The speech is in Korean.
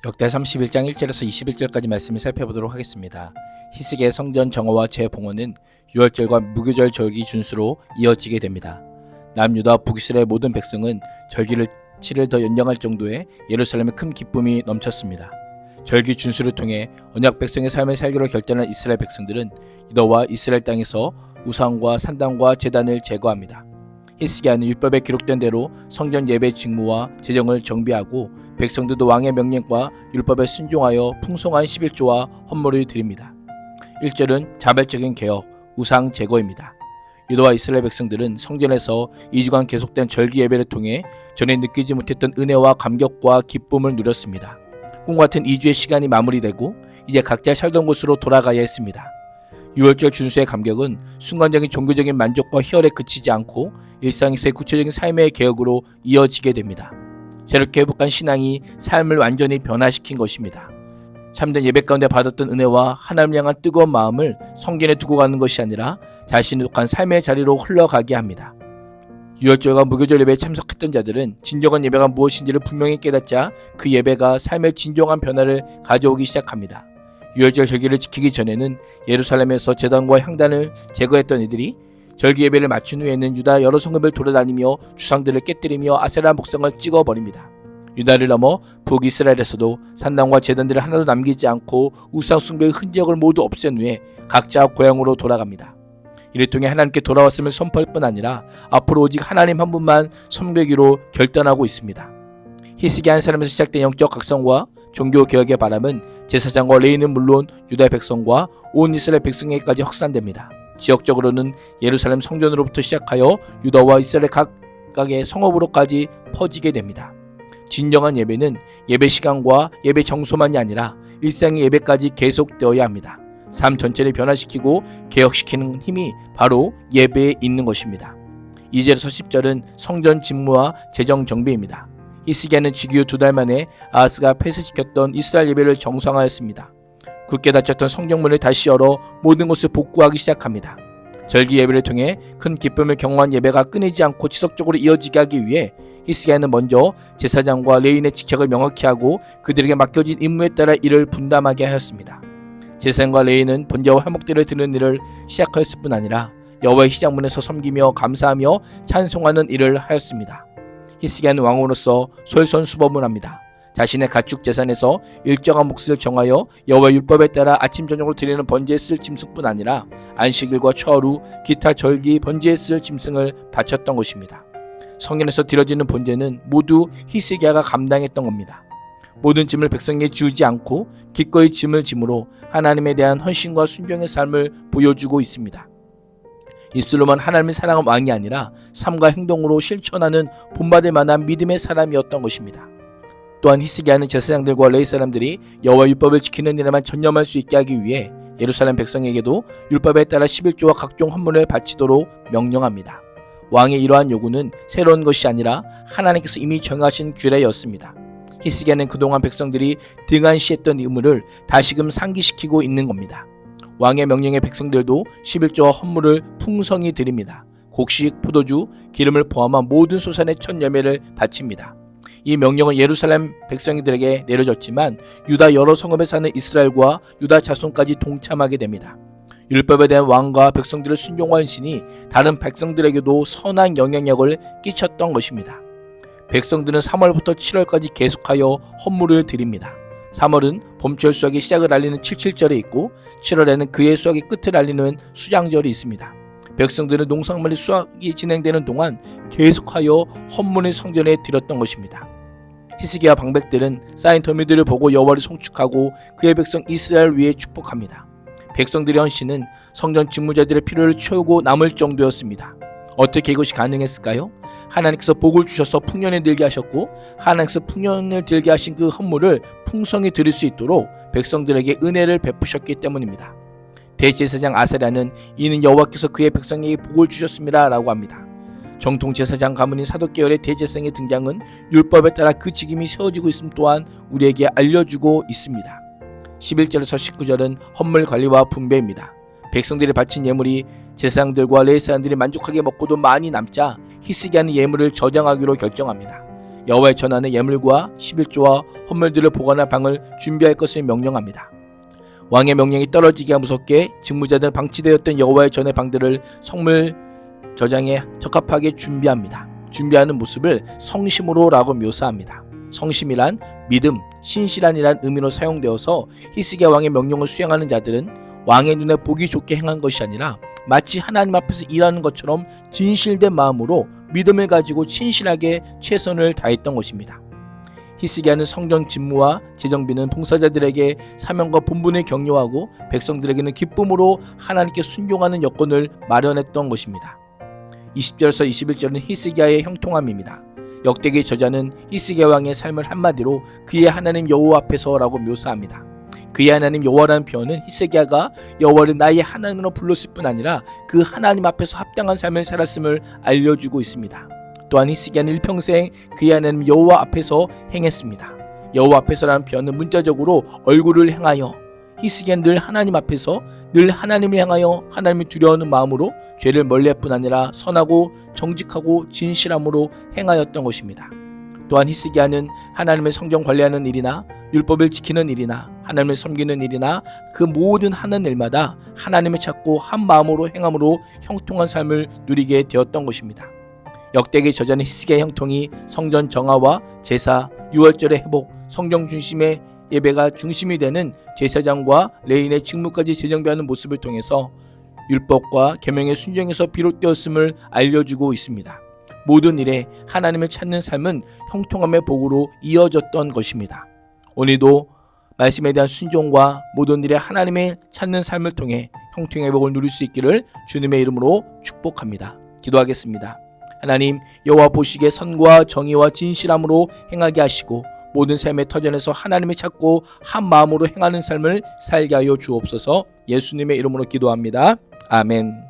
역대 31장 1절에서 21절까지 말씀을 살펴보도록 하겠습니다. 히스기야의 성전 정화와 재봉헌은 유월절과 무교절 절기 준수로 이어지게 됩니다. 남유다 북이스라엘 모든 백성은 절기를 7일 더 연장할 정도의 예루살렘에 큰 기쁨이 넘쳤습니다. 절기 준수를 통해 언약 백성의 삶을 살기로 결단한 이스라엘 백성들은 이더와 이스라엘 땅에서 우상과 산당과 제단을 제거합니다. 히스기야는 율법에 기록된 대로 성전 예배 직무와 재정을 정비하고 백성들도 왕의 명령과 율법에 순종하여 풍성한 11조와 헌물을 드립니다. 1절은 자발적인 개혁, 우상 제거입니다. 유다와 이스라엘 백성들은 성전에서 2주간 계속된 절기 예배를 통해 전에 느끼지 못했던 은혜와 감격과 기쁨을 누렸습니다. 꿈같은 2주의 시간이 마무리되고 이제 각자 살던 곳으로 돌아가야 했습니다. 6월절 준수의 감격은 순간적인 종교적인 만족과 희열에 그치지 않고 일상에서의 구체적인 삶의 개혁으로 이어지게 됩니다. 새롭게 회복한 신앙이 삶을 완전히 변화시킨 것입니다. 참된 예배 가운데 받았던 은혜와 하나님을 향한 뜨거운 마음을 성전에 두고 가는 것이 아니라 자신의 독한 삶의 자리로 흘러가게 합니다. 유월절과 무교절 예배에 참석했던 자들은 진정한 예배가 무엇인지를 분명히 깨닫자 그 예배가 삶의 진정한 변화를 가져오기 시작합니다. 유월절 절기를 지키기 전에는 예루살렘에서 제단과 향단을 제거했던 이들이 절기 예배를 마친 후에는 유다 여러 성읍을 돌아다니며 주상들을 깨뜨리며 아세라 목상을 찍어버립니다. 유다를 넘어 북이스라엘에서도 산당과 제단들을 하나도 남기지 않고 우상 숭배의 흔적을 모두 없앤 후에 각자 고향으로 돌아갑니다. 이를 통해 하나님께 돌아왔음을 선포할 뿐 아니라 앞으로 오직 하나님 한 분만 섬기기로 결단하고 있습니다. 히스기야 한 사람에서 시작된 영적 각성과 종교 개혁의 바람은 제사장과 레위는 물론 유다 백성과 온 이스라엘 백성에게까지 확산됩니다. 지역적으로는 예루살렘 성전으로부터 시작하여 유다와 이스라엘 각각의 성읍으로까지 퍼지게 됩니다. 진정한 예배는 예배 시간과 예배 장소만이 아니라 일상의 예배까지 계속되어야 합니다. 삶 전체를 변화시키고 개혁시키는 힘이 바로 예배에 있는 것입니다. 2절에서 10절은 성전 직무와 재정 정비입니다. 히스기야는 즉위 후 2달 만에 아하스가 폐쇄시켰던 이스라엘 예배를 정상화했습니다. 굳게 닫혔던 성경문을 다시 열어 모든 것을 복구하기 시작합니다. 절기 예배를 통해 큰 기쁨을 경험한 예배가 끊이지 않고 지속적으로 이어지게 하기 위해 히스기야는 먼저 제사장과 레위인의 직책을 명확히 하고 그들에게 맡겨진 임무에 따라 일을 분담하게 하였습니다. 제사장과 레위인은 번제와 화목제를 드리는 일을 시작하였을 뿐 아니라 여호와의 시장문에서 섬기며 감사하며 찬송하는 일을 하였습니다. 히스기야는 왕으로서 솔선수범을 합니다. 자신의 가축 재산에서 일정한 몫을 정하여 여호와의 율법에 따라 아침 저녁으로 드리는 번제에 쓸 짐승뿐 아니라 안식일과 초하루 기타 절기 번제에 쓸 짐승을 바쳤던 것입니다. 성전에서 드려지는 번제는 모두 히스기야가 감당했던 겁니다. 모든 짐을 백성에게 지우지 않고 기꺼이 짐을 짐으로 하나님에 대한 헌신과 순종의 삶을 보여주고 있습니다. 입술로만 하나님을 사랑한 왕이 아니라 삶과 행동으로 실천하는 본받을 만한 믿음의 사람이었던 것입니다. 또한 히스기야는 제사장들과 레위 사람들이 여호와 율법을 지키는 일에만 전념할 수 있게 하기 위해 예루살렘 백성에게도 율법에 따라 11조와 각종 헌물을 바치도록 명령합니다. 왕의 이러한 요구는 새로운 것이 아니라 하나님께서 이미 정하신 규례였습니다. 히스기야는 그동안 백성들이 등한시했던 의무를 다시금 상기시키고 있는 겁니다. 왕의 명령에 백성들도 11조와 헌물을 풍성히 드립니다. 곡식, 포도주, 기름을 포함한 모든 소산의 첫 열매를 바칩니다. 이 명령은 예루살렘 백성들에게 내려졌지만 유다 여러 성읍에 사는 이스라엘과 유다 자손까지 동참하게 됩니다. 율법에 대한 왕과 백성들을 순종한 신이 다른 백성들에게도 선한 영향력을 끼쳤던 것입니다. 백성들은 3월부터 7월까지 계속하여 헌물을 드립니다. 3월은 봄철 수확의 시작을 알리는 77절이 있고 7월에는 그의 수확의 끝을 알리는 수장절이 있습니다. 백성들은 농산물의 수확이 진행되는 동안 계속하여 헌물을 성전에 드렸던 것입니다. 히스기야 방백들은 쌓인 더미들을 보고 여호와를 송축하고 그의 백성 이스라엘 위에 축복합니다. 백성들의 헌신은 성전 직무자들의 필요를 채우고 남을 정도였습니다. 어떻게 이것이 가능했을까요? 하나님께서 복을 주셔서 풍년에 들게 하셨고 하나님께서 풍년을 들게 하신 그 헌물을 풍성히 드릴 수 있도록 백성들에게 은혜를 베푸셨기 때문입니다. 대제사장 아사랴는 이는 여호와께서 그의 백성에게 복을 주셨습니다 라고 합니다. 정통 제사장 가문인 사독계열의 대제사장의 등장은 율법에 따라 그 직임이 세워지고 있음 또한 우리에게 알려주고 있습니다. 11절에서 19절은 헌물 관리와 분배입니다. 백성들이 바친 예물이 제사장들과 레위 사람들이 만족하게 먹고도 많이 남자 히스기야는 예물을 저장하기로 결정합니다. 여호와의 전안의 예물과 11조와 헌물들을 보관할 방을 준비할 것을 명령합니다. 왕의 명령이 떨어지기가 무섭게 직무자들은 방치되었던 여호와의 전의 방들을 성물 저장에 적합하게 준비합니다. 준비하는 모습을 성심으로라고 묘사합니다. 성심이란 믿음, 신실한이란 의미로 사용되어서 히스기야 왕의 명령을 수행하는 자들은 왕의 눈에 보기 좋게 행한 것이 아니라 마치 하나님 앞에서 일하는 것처럼 진실된 마음으로 믿음을 가지고 신실하게 최선을 다했던 것입니다. 히스기야는 성전 집무와 재정비는 봉사자들에게 사명과 본분을 격려하고 백성들에게는 기쁨으로 하나님께 순종하는 여건을 마련했던 것입니다. 20절에서 21절은 히스기야의 형통함입니다. 역대기 저자는 히스기야 왕의 삶을 한마디로 그의 하나님 여호와 앞에서라고 묘사합니다. 그의 하나님 여호와라는 표현은 히스기야가 여호와를 나의 하나님으로 불렀을 뿐 아니라 그 하나님 앞에서 합당한 삶을 살았음을 알려주고 있습니다. 또한 히스기야는 일평생 그의 하나님 여호와 앞에서 행했습니다. 여호와 앞에서라는 표현은 문자적으로 얼굴을 향하여, 히스기야는 늘 하나님 앞에서 늘 하나님을 향하여 하나님을 두려워하는 마음으로 죄를 멀리할 뿐 아니라 선하고 정직하고 진실함으로 행하였던 것입니다. 또한 히스기야는 하나님의 성전 관리하는 일이나 율법을 지키는 일이나 하나님을 섬기는 일이나 그 모든 하는 일마다 하나님을 찾고 한 마음으로 행함으로 형통한 삶을 누리게 되었던 것입니다. 역대기 저자는 히스기야의 형통이 성전 정화와 제사, 유월절의 회복, 성경 중심의 예배가 중심이 되는 제사장과 레위인의 직무까지 재정비하는 모습을 통해서 율법과 계명의 순종에서 비롯되었음을 알려주고 있습니다. 모든 일에 하나님을 찾는 삶은 형통함의 복으로 이어졌던 것입니다. 오늘도 말씀에 대한 순종과 모든 일에 하나님을 찾는 삶을 통해 형통의 복을 누릴 수 있기를 주님의 이름으로 축복합니다. 기도하겠습니다. 하나님, 여호와 보시기에 선과 정의와 진실함으로 행하게 하시고 모든 삶의 터전에서 하나님을 찾고 한 마음으로 행하는 삶을 살게 하여 주옵소서. 예수님의 이름으로 기도합니다. 아멘.